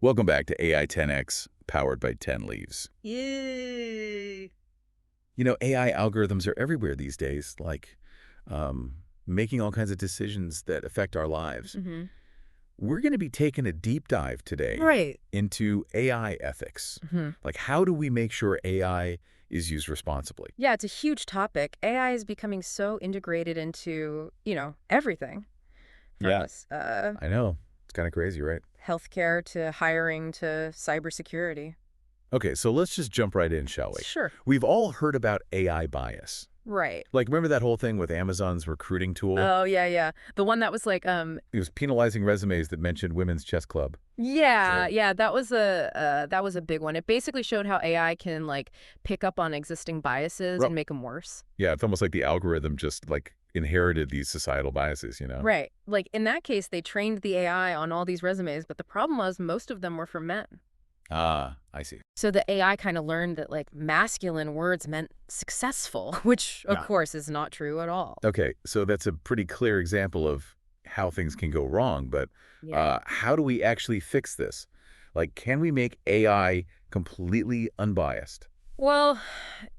Welcome back to AI 10X, powered by 10 Leaves. Yay! AI algorithms are everywhere these days, like making all kinds of decisions that affect our lives. hmm We're going to be taking a deep dive today Right. into AI ethics. hmm Like, how do we make sure AI is used responsibly? Yeah, it's a huge topic. AI is becoming so integrated into, everything from Yeah, this, I know. It's kind of crazy, right? healthcare to hiring to cybersecurity. Okay, so let's just jump right in, shall we? Sure. We've all heard about AI bias. Right. Like, remember that whole thing with Amazon's recruiting tool? Oh, yeah, yeah. The one that was like, It was penalizing resumes that mentioned women's chess club. yeah, Right. yeah, that was a big one. It basically showed how AI can like pick up on existing biases Well, and make them worse. yeah, it's almost like the algorithm just like inherited these societal biases. Right. Like in that case, they trained the AI on all these resumes, but the problem was most of them were from men. Ah, I see. So the AI kind of learned that like masculine words meant successful, which of Yeah. course is not true at all. Okay, so that's a pretty clear example of how things can go wrong, but Yeah. how do we actually fix this? Like, can we make AI completely unbiased? Well,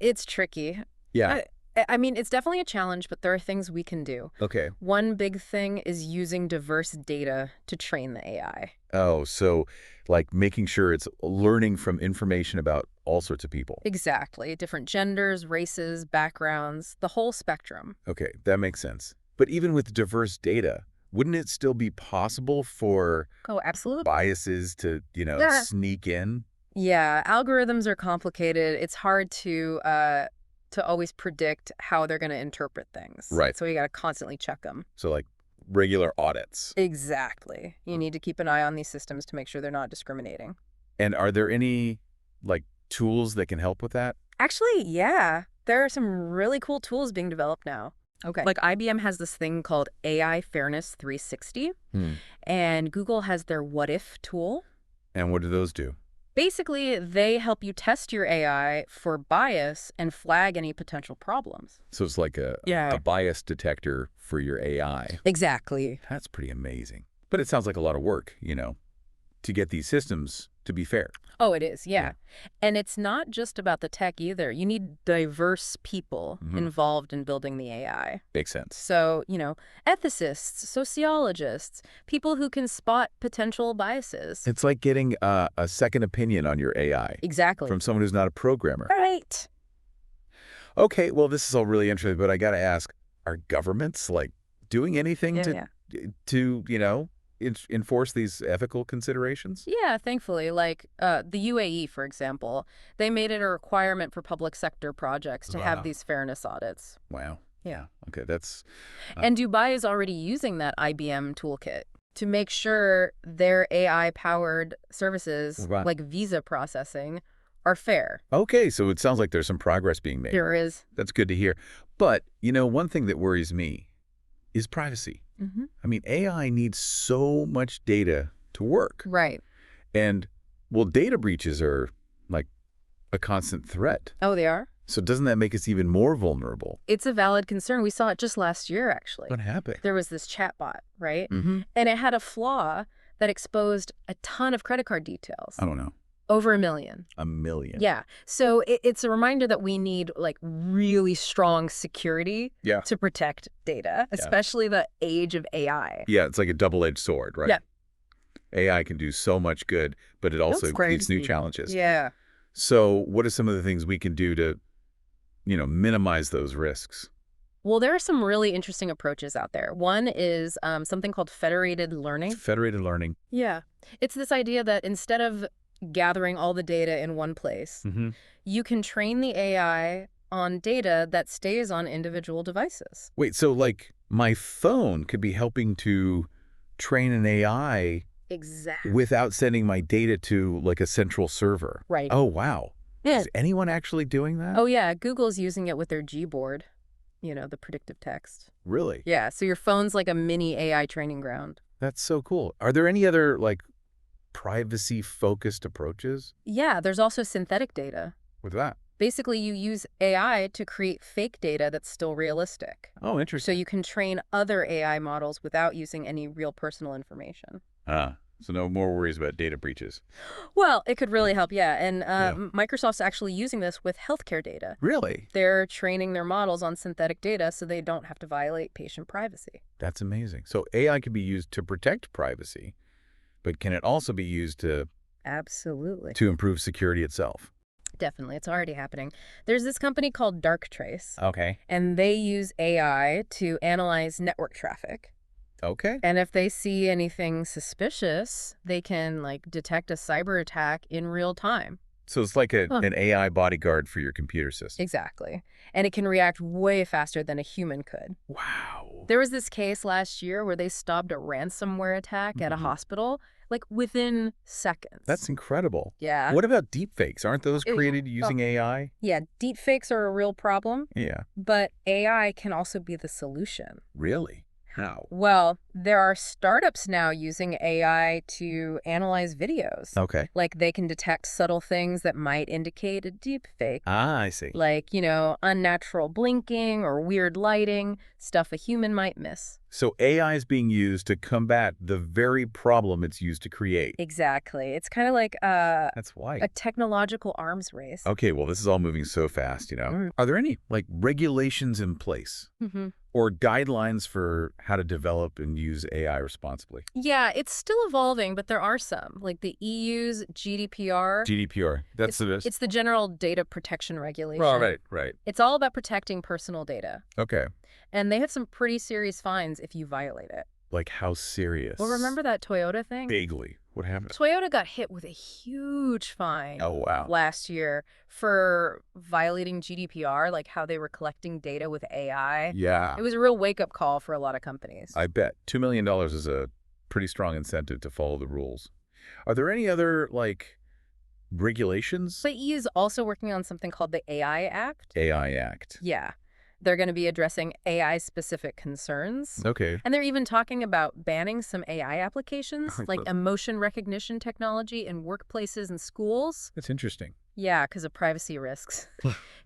it's tricky. Yeah, I I mean, it's definitely a challenge, but there are things we can do. okay. One big thing is using diverse data to train the AI. Oh, so like making sure it's learning from information about all sorts of people. Exactly. Different genders, races, backgrounds, the whole spectrum. Okay, that makes sense. But even with diverse data, wouldn't it still be possible for Oh, absolutely. biases to, Yeah. sneak in? Yeah, algorithms are complicated. It's hard to always predict how they're going to interpret things. Right. So you got to constantly check them. So like regular audits. Exactly. You need to keep an eye on these systems to make sure they're not discriminating. And are there any like tools that can help with that? Actually, yeah, there are some really cool tools being developed now. Okay. Like IBM has this thing called AI Fairness 360, Hmm. and Google has their What If tool. And what do those do? Basically, they help you test your AI for bias and flag any potential problems. So it's like Yeah. a bias detector for your AI. Exactly. That's pretty amazing. But it sounds like a lot of work, to get these systems to be fair. Oh, it is, Yeah. yeah. And it's not just about the tech either. You need diverse people Mhm. involved in building the AI. Makes sense. So, ethicists, sociologists, people who can spot potential biases. It's like getting a second opinion on your AI Exactly. from someone who's not a programmer. Right. Okay, well, this is all really interesting, but I got to ask, are governments like doing anything Yeah, to yeah. enforce these ethical considerations? Yeah, thankfully, like the UAE, for example, they made it a requirement for public sector projects to have Wow. these fairness audits. Wow. Yeah. Okay, that's And Dubai is already using that IBM toolkit to make sure their AI-powered services, wow. like visa processing, are fair. Okay, so it sounds like there's some progress being made. There is. That's good to hear. But, one thing that worries me is privacy. Mm-hmm. I mean, AI needs so much data to work. Right. And, well, data breaches are like a constant threat. Oh, they are? So doesn't that make us even more vulnerable? It's a valid concern. We saw it just last year, actually. What happened? There was this chatbot, right? Mm-hmm. And it had a flaw that exposed a ton of credit card details. I don't know. Over 1 million. 1 million. Yeah. So it's a reminder that we need like really strong security Yeah. to protect data, especially the age of AI. Yeah, it's like a double-edged sword, right? Yeah. AI can do so much good, but it also That's creates new crazy. challenges. Yeah. So what are some of the things we can do to, minimize those risks? Well, there are some really interesting approaches out there. One is something called federated learning. Federated learning. Yeah. It's this idea that instead of gathering all the data in one place, Mm-hmm. you can train the AI on data that stays on individual devices. Wait, so like my phone could be helping to train an AI Exactly. without sending my data to like a central server. Right. Oh, wow. Yeah. Is anyone actually doing that? Oh, yeah. Google's using it with their Gboard, the predictive text. Really? Yeah. So your phone's like a mini AI training ground. That's so cool. Are there any other like privacy-focused approaches Yeah. There's also synthetic data. with that? Basically, you use AI to create fake data that's still realistic. Oh, So interesting. you can train other AI models without using any real personal information. Ah, So no more worries about data breaches. Well, it could really help, yeah. And Yeah. Microsoft's actually using this with healthcare data. Really? They're training their models on synthetic data so they don't have to violate patient privacy. That's amazing. So AI can be used to protect privacy, but can it also be used Absolutely. to improve security itself? Definitely. It's already happening. There's this company called Darktrace, Okay. and they use AI to analyze network traffic. Okay. And if they see anything suspicious, they can like detect a cyber attack in real time. So it's like Huh. an AI bodyguard for your computer system. Exactly. And it can react way faster than a human could. Wow. There was this case last year where they stopped a ransomware attack at a Mhm. hospital, like within seconds. That's incredible. Yeah. What about deepfakes? Aren't those Eh, created oh, using AI? yeah, deepfakes are a real problem, Yeah. but AI can also be the solution. Really? How? Well, there are startups now using AI to analyze videos. Okay. Like they can detect subtle things that might indicate a deep fake, Ah, I see. like, unnatural blinking or weird lighting, stuff a human might miss. So AI is being used to combat the very problem it's used to create. Exactly. It's kind of like That's why. a technological arms race. Okay, well, this is all moving so fast, Are there any, like, regulations in place Hmm. or guidelines for how to develop and use AI responsibly? Yeah, it's still evolving, but there are some, like the EU's GDPR. GDPR. That's the best. It's the General Data Protection Regulation. Oh, right. It's all about protecting personal data. Okay. And they have some pretty serious fines if you violate it. Like, how serious? Well, remember that Toyota thing? Vaguely. What happened? Toyota got hit with a huge fine Oh, wow. last year for violating GDPR, like how they were collecting data with AI. Yeah. It was a real wake-up call for a lot of companies. I bet. $2 million is a pretty strong incentive to follow the rules. Are there any other, like, regulations? But EU is also working on something called the AI Act. AI Act. Yeah. They're going to be addressing AI-specific concerns. Okay. And they're even talking about banning some AI applications, like emotion recognition technology in workplaces and schools. That's interesting. Yeah, because of privacy risks.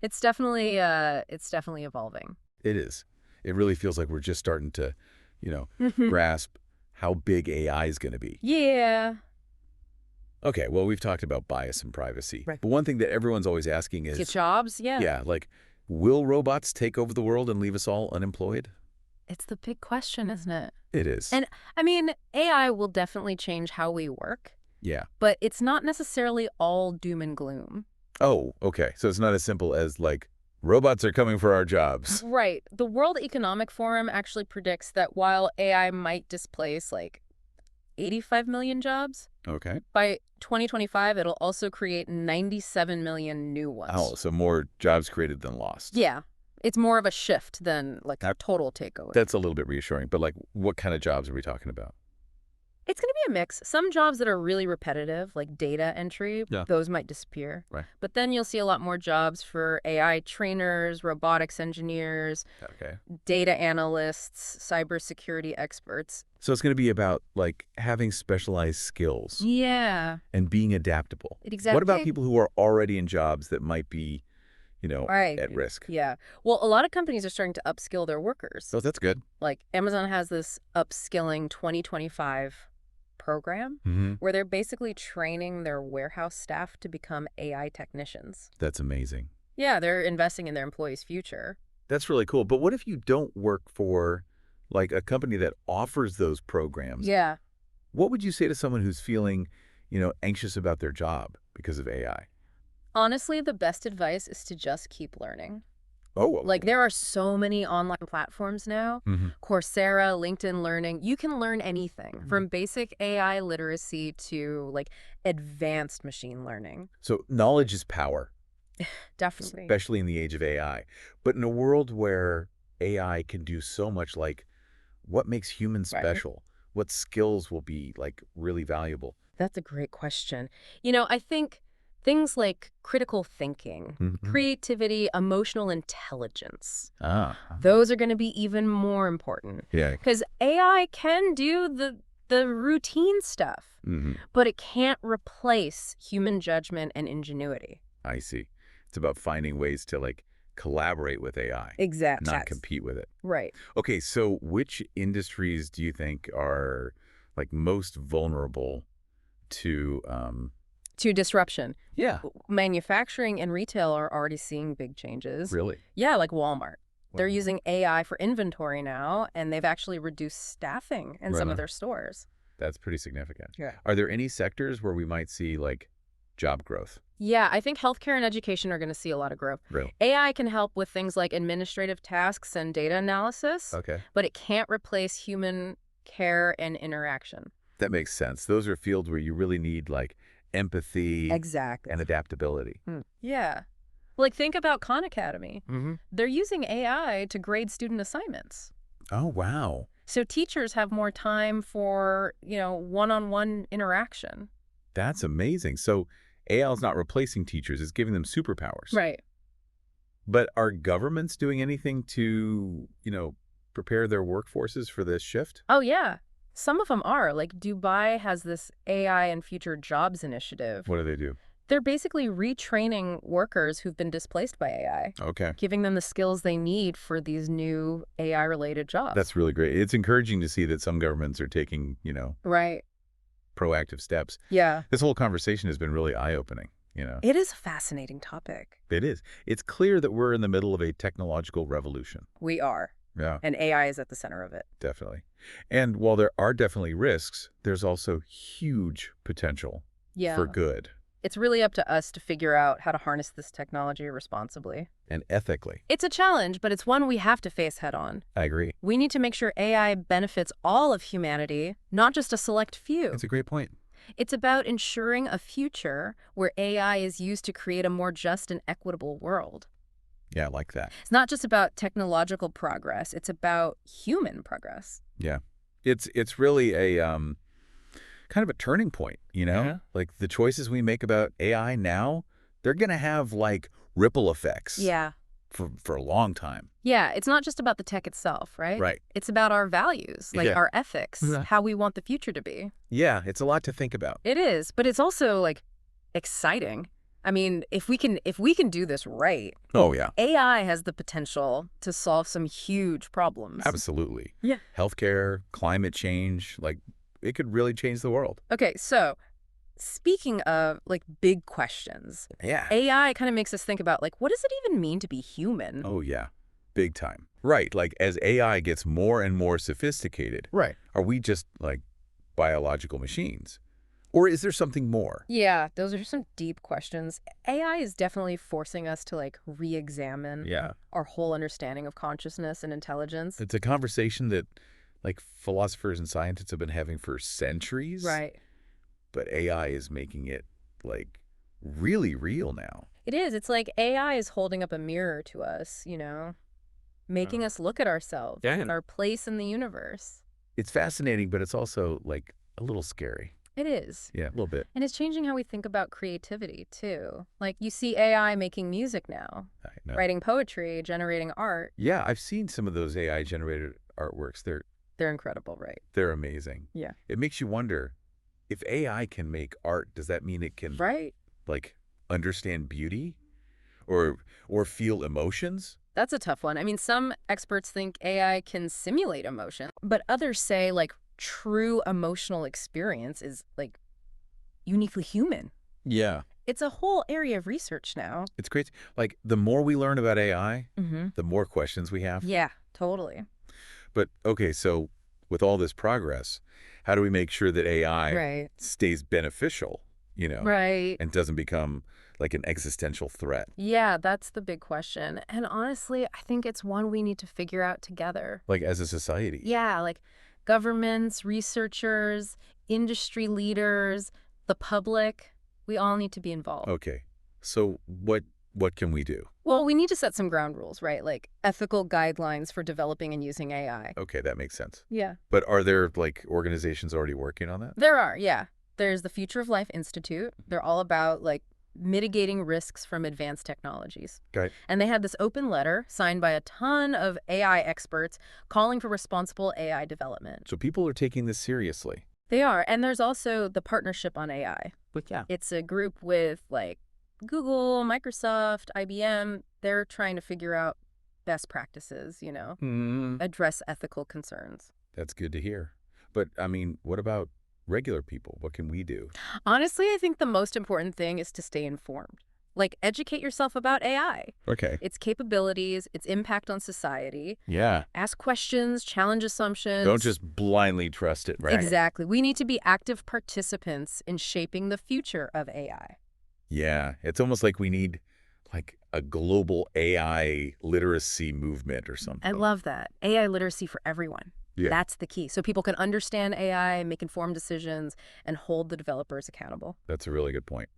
It's definitely evolving. It is. It really feels like we're just starting to, Mhm. grasp how big AI is going to be. Yeah. Okay, well, we've talked about bias and privacy. Right. But one thing that everyone's always asking is, Get jobs? Yeah. yeah, like, will robots take over the world and leave us all unemployed? It's the big question, isn't it? It is. And I mean, AI will definitely change how we work, Yeah. but it's not necessarily all doom and gloom. Oh, okay. So it's not as simple as, like, robots are coming for our jobs. Right. The World Economic Forum actually predicts that while AI might displace like 85 million jobs, Okay. by 2025, it'll also create 97 million new ones. Oh, so more jobs created than lost. Yeah. It's more of a shift than like a That- total takeover. That's a little bit reassuring. But, like, what kind of jobs are we talking about? It's going to be a mix. Some jobs that are really repetitive, like data entry, Yeah. those might disappear. Right. But then you'll see a lot more jobs for AI trainers, robotics engineers, Okay. data analysts, cybersecurity experts. So it's going to be about, like, having specialized skills Yeah, and being adaptable. exactly. What about people who are already in jobs that might be, Right. at risk? Yeah. Well, a lot of companies are starting to upskill their workers. So that's good. Like Amazon has this upskilling 2025 program Mm-hmm. where they're basically training their warehouse staff to become AI technicians. That's amazing. Yeah, they're investing in their employees' future. That's really cool. But what if you don't work for, like, a company that offers those programs? Yeah. What would you say to someone who's feeling, anxious about their job because of AI? Honestly, the best advice is to just keep learning. Oh, Like there are so many online platforms now, Mm-hmm. Coursera, LinkedIn Learning. You can learn anything from basic AI literacy to like advanced machine learning. So knowledge is power, Definitely. especially in the age of AI. But in a world where AI can do so much, like, what makes humans Right. special? What skills will be, like, really valuable? That's a great question. I think things like critical thinking, Mhm. creativity, emotional intelligence, Ah, those are going to be even more important. yeah. Because AI can do the routine stuff, Mm-hmm. but it can't replace human judgment and ingenuity. I see. It's about finding ways to, like, collaborate with AI, Exactly. not compete with it. Right. Okay, so which industries do you think are, like most vulnerable to, To disruption. yeah, Manufacturing and retail are already seeing big changes. really. Yeah, like Walmart. They're Wow. using AI for inventory now, and they've actually reduced staffing in Right some of on. their stores. That's pretty significant. Yeah. Are there any sectors where we might see like job growth? Yeah, I think healthcare and education are going to see a lot of growth. Really? AI can help with things like administrative tasks and data analysis, Okay. but it can't replace human care and interaction. That makes sense. Those are fields where you really need like empathy Exactly. and adaptability. Yeah. Like, think about Khan Academy. Mm-hmm. They're using AI to grade student assignments. Oh, wow. So teachers have more time for, one-on-one interaction. That's amazing. So AI is not replacing teachers, it's giving them superpowers. Right. But are governments doing anything to, prepare their workforces for this shift? Oh, yeah. Some of them are. Like, Dubai has this AI and Future Jobs initiative. What do they do? They're basically retraining workers who've been displaced by AI, Okay. giving them the skills they need for these new AI-related jobs. That's really great. It's encouraging to see that some governments are taking, Right. proactive steps. Yeah. This whole conversation has been really eye-opening. It is a fascinating topic. It is. It's clear that we're in the middle of a technological revolution. We are. Yeah, And AI is at the center of it. definitely. And while there are definitely risks, there's also huge potential Yeah. for good It's really up to us to figure out how to harness this technology responsibly. and ethically. It's a challenge, but it's one we have to face head on. I agree. We need to make sure AI benefits all of humanity, not just a select few. It's a great point. It's about ensuring a future where AI is used to create a more just and equitable world. Yeah, I like that. It's not just about technological progress, it's about human progress. Yeah. It's really a kind of a turning point. Yeah. Like the choices we make about AI now, they're going to have like ripple effects Yeah. for a long time. Yeah, it's not just about the tech itself, right? Right. It's about our values, like Yeah. our ethics, Yeah. how we want the future to be. Yeah, it's a lot to think about. It is, but it's also like exciting. I mean, if we can do this right, Oh, yeah. AI has the potential to solve some huge problems. Absolutely. Yeah. Healthcare, climate change, like it could really change the world. Okay, so speaking of like big questions, Yeah. AI kind of makes us think about like, what does it even mean to be human? Oh, yeah. Big time. Right. Like as AI gets more and more sophisticated, Right. are we just like biological machines? Or is there something more? Yeah, those are some deep questions. AI is definitely forcing us to like re-examine Yeah. our whole understanding of consciousness and intelligence. It's a conversation that like philosophers and scientists have been having for centuries. Right. But AI is making it like really real now. It is. It's like AI is holding up a mirror to us, making us look at ourselves, Yeah. our place in the universe. It's fascinating, but it's also like a little scary. It is. Yeah, a little bit. And it's changing how we think about creativity, too. Like, you see AI making music now, I know. writing poetry, generating art. Yeah, I've seen some of those AI generated artworks. They're incredible, right? They're amazing. Yeah. It makes you wonder, if AI can make art, does that mean it can Right. like understand beauty or feel emotions? That's a tough one. I mean, some experts think AI can simulate emotion, but others say, like, true emotional experience is, like, uniquely human. Yeah. It's a whole area of research now. It's crazy. Like the more we learn about AI, Mm-hmm. the more questions we have. Yeah, totally. But okay, so with all this progress, how do we make sure that AI Right. stays beneficial, Right. and doesn't become like an existential threat? Yeah, that's the big question. And honestly, I think it's one we need to figure out together. Like as a society? Yeah, like governments, researchers, industry leaders, the public, we all need to be involved. Okay. So what can we do? Well, we need to set some ground rules, right? Like ethical guidelines for developing and using AI. Okay, that makes sense. Yeah. But are there like organizations already working on that? There are, yeah. There's the Future of Life Institute. They're all about like mitigating risks from advanced technologies. Okay. And they had this open letter signed by a ton of AI experts calling for responsible AI development. So people are taking this seriously. They are. And there's also the Partnership on AI. But yeah. It's a group with like Google, Microsoft, IBM. They're trying to figure out best practices, Mm, address ethical concerns. that's good to hear. But, I mean, what about regular people? What can we do? Honestly, I think the most important thing is to stay informed. Like, educate yourself about AI, Okay. its capabilities, its impact on society. Yeah. Ask questions, challenge Don't assumptions. just blindly trust it, right? Exactly. We need to be active participants in shaping the future of AI. Yeah. It's almost like we need, like, a global AI literacy movement or I something. love that. AI literacy for everyone. Yeah. That's the key. So people can understand AI, make informed decisions, and hold the developers accountable. That's a really good point.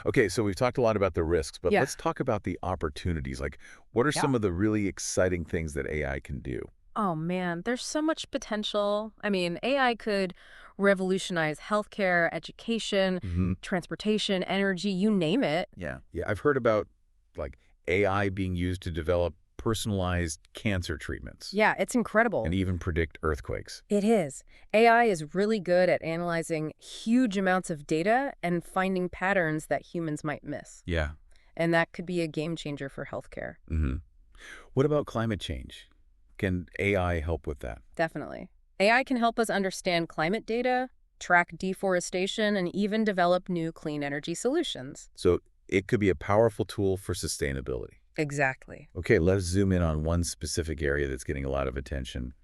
Okay, so we've talked a lot about the risks, but Yeah. let's talk about the opportunities. Like, what are Yeah. some of the really exciting things that AI can do? Oh man, there's so much potential. I mean, AI could revolutionize healthcare, education, Hmm. transportation, energy, you name it. Yeah. Yeah, I've heard about, like, AI being used to develop personalized cancer treatments Yeah, it's and incredible. even predict earthquakes. It is. AI is really good at analyzing huge amounts of data and finding patterns that humans might miss. Yeah. And that could be a game changer for healthcare. Hmm. What about climate change? Can AI help with that? Definitely. AI can help us understand climate data, track deforestation, and even develop new clean energy solutions. So it could be a powerful tool for sustainability. Exactly. Okay, let's zoom in on one specific area that's getting a lot of attention.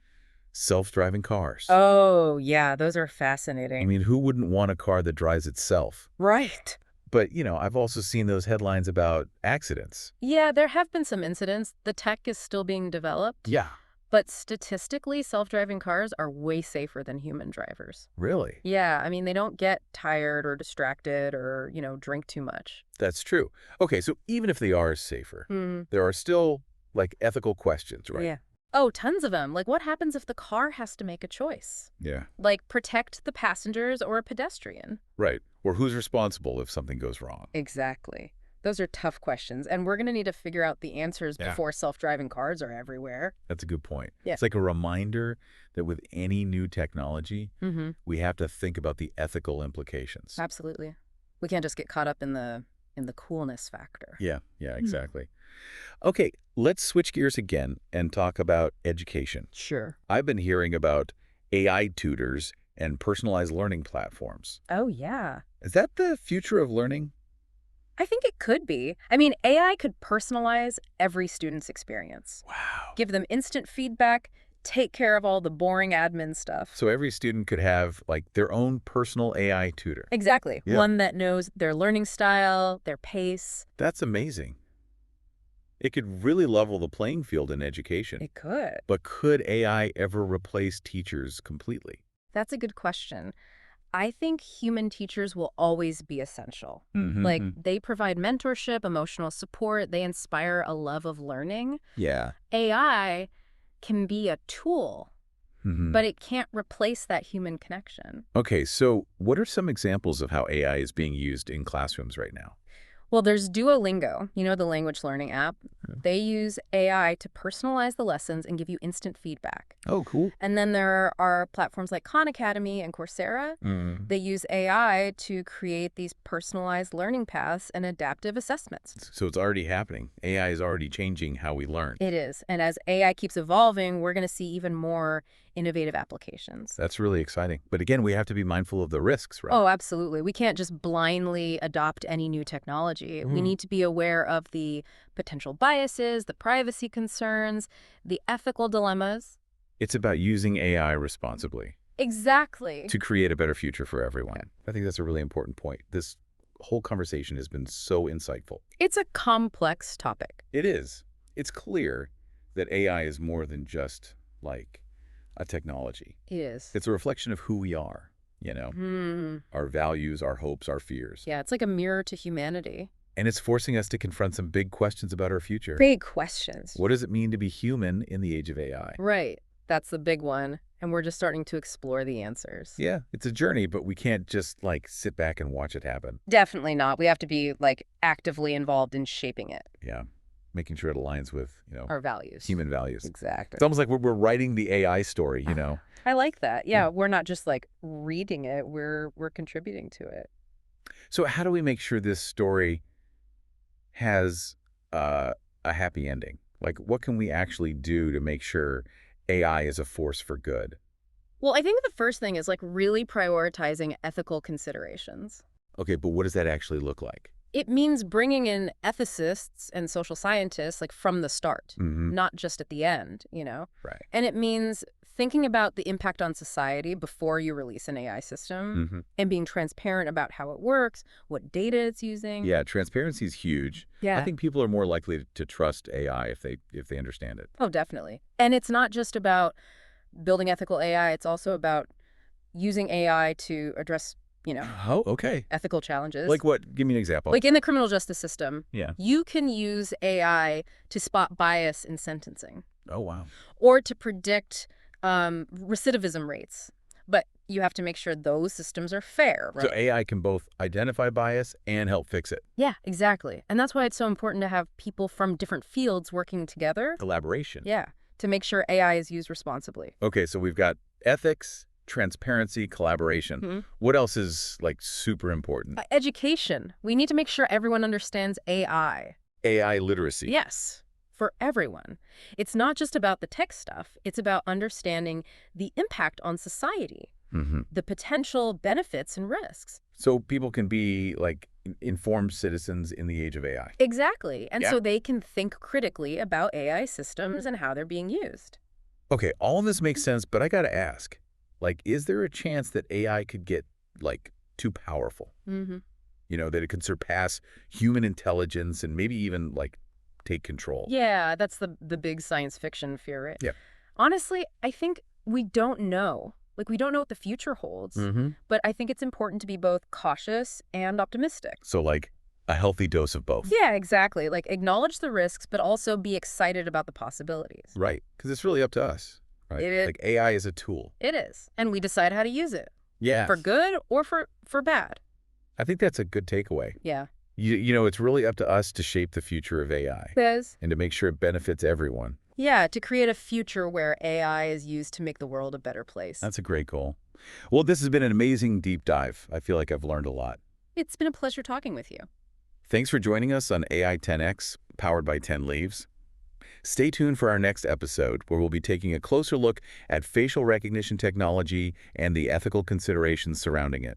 Self-driving cars. Oh, yeah, those are I fascinating. mean, who wouldn't want a car that drives itself? Right. But, I've also seen those headlines about accidents. Yeah, there have been some incidents. The tech is still being developed, Yeah. but statistically, self-driving cars are way safer than human drivers. Really? Yeah, I mean, they don't get tired or distracted or, drink too much. That's true. Okay, so even if they are safer, Hmm. there are still, like, ethical questions, right? Yeah. Oh, tons of them. Like, what happens if the car has to make a choice? Yeah. Like, protect the passengers or a pedestrian? Right. Or who's responsible if something goes wrong? Exactly. Those are tough questions, and we're going to need to figure out the answers Yeah. before self-driving cars are everywhere. That's a good point. Yeah. It's like a reminder that with any new technology, Mm-hmm. we have to think about the ethical implications. Absolutely. We can't just get caught up in the coolness factor. Yeah, Hmm. exactly. Okay, let's switch gears again and talk about education. Sure. I've been hearing about AI tutors and personalized learning platforms. Oh, yeah. Is that the future of learning? I think it could be. I mean, AI could personalize every student's experience, Wow. give them instant feedback, take care of all the boring admin stuff. So every student could have, like, their own personal AI tutor. Exactly. Yeah. One that knows their learning style, their pace. That's amazing. It could really level the playing field in education. It could. But could AI ever replace teachers completely? That's a good question. I think human teachers will always be essential. Like, Mm-hmm. they provide mentorship, emotional support, they inspire a love of learning. Yeah. AI can be a tool, Mm-hmm. but it can't replace that human connection. Okay, so what are some examples of how AI is being used in classrooms right now? Well, there's Duolingo, the language learning app. Yeah. They use AI to personalize the lessons and give you instant feedback. Oh, cool. And then there are platforms like Khan Academy and Coursera. Mm. They use AI to create these personalized learning paths and adaptive assessments. So it's already happening. AI is already changing how we learn. It is. And as AI keeps evolving, we're going to see even more innovative applications. That's really exciting. But again, we have to be mindful of the risks, right? Oh, absolutely. We can't just blindly adopt any new technology. We need to be aware of the potential biases, the privacy concerns, the ethical dilemmas. It's about using AI responsibly Exactly. to create a better future for everyone. I think that's a really important point. This whole conversation has been so insightful. It's a complex topic. It is. It's clear that AI is more than just, like, a technology. It is. It's a reflection of who we are, our values, our hopes, our fears. Yeah, it's like a mirror to humanity. And it's forcing us to confront some big questions about our future. Big questions. What does it mean to be human in the age of AI? Right. That's the big one. And we're just starting to explore the answers. Yeah, it's a journey, but we can't just, like, sit back and watch it happen. Definitely not. We have to be, like, actively involved in shaping it. Yeah, making sure it aligns with, Our values. human values. Exactly. It's almost like we're writing the AI story, I like that. Yeah, we're not just, like, reading it. We're contributing to it. So how do we make sure this story has a happy ending? Like, what can we actually do to make sure AI is a force for good? Well, I think the first thing is like really prioritizing ethical considerations. Okay, but what does that actually look like? It means bringing in ethicists and social scientists like from the start, Mm-hmm. not just at the end. Right. And it means thinking about the impact on society before you release an AI system Mm-hmm. and being transparent about how it works, what data it's using. Yeah, transparency is huge. I Yeah. think people are more likely to trust AI if they understand it. Oh, definitely. And it's not just about building ethical AI, it's also about using AI to address Oh, okay. ethical challenges. Like what? Give me an example. Like in the criminal justice system, Yeah. you can use AI to spot bias in sentencing Oh, wow. or to predict recidivism rates. But you have to make sure those systems are fair, So right? AI can both identify bias and help fix it. Yeah, exactly. And that's why it's so important to have people from different fields working together. Collaboration. Yeah, to make sure AI is used responsibly. Okay, so we've got ethics, transparency, collaboration. Mhm. What else is like super important? Education. We need to make sure everyone understands AI. AI literacy. Yes, for everyone. It's not just about the tech stuff. It's about understanding the impact on society, Hmm. the potential benefits and risks. So people can be like informed citizens in the age of AI. Exactly. And Yeah. so they can think critically about AI systems and how they're being used. Okay, all of this makes sense, but I gotta ask, like, is there a chance that AI could get like too powerful? Hmm. That it could surpass human intelligence and maybe even like take control? Yeah, that's the big science fiction fear, right? Yeah. Honestly, I think we don't know. Like, we don't know what the future holds. Mm-hmm. But I think it's important to be both cautious and optimistic. So like a healthy dose of both. Yeah, exactly. Like, acknowledge the risks, but also be excited about the possibilities. Right, because it's really up to us, right? It is. Like AI is a tool. It is. And we decide how to use it. Yeah. For good or for bad. I think that's a good takeaway. Yeah. It's really up to us to shape the future of AI Says. and to make sure it benefits everyone. Yeah, to create a future where AI is used to make the world a better place. That's a great goal. Well, this has been an amazing deep dive. I feel like I've learned a lot. It's been a pleasure talking with you. Thanks for joining us on AI 10X, powered by 10 Leaves. Stay tuned for our next episode, where we'll be taking a closer look at facial recognition technology and the ethical considerations surrounding it.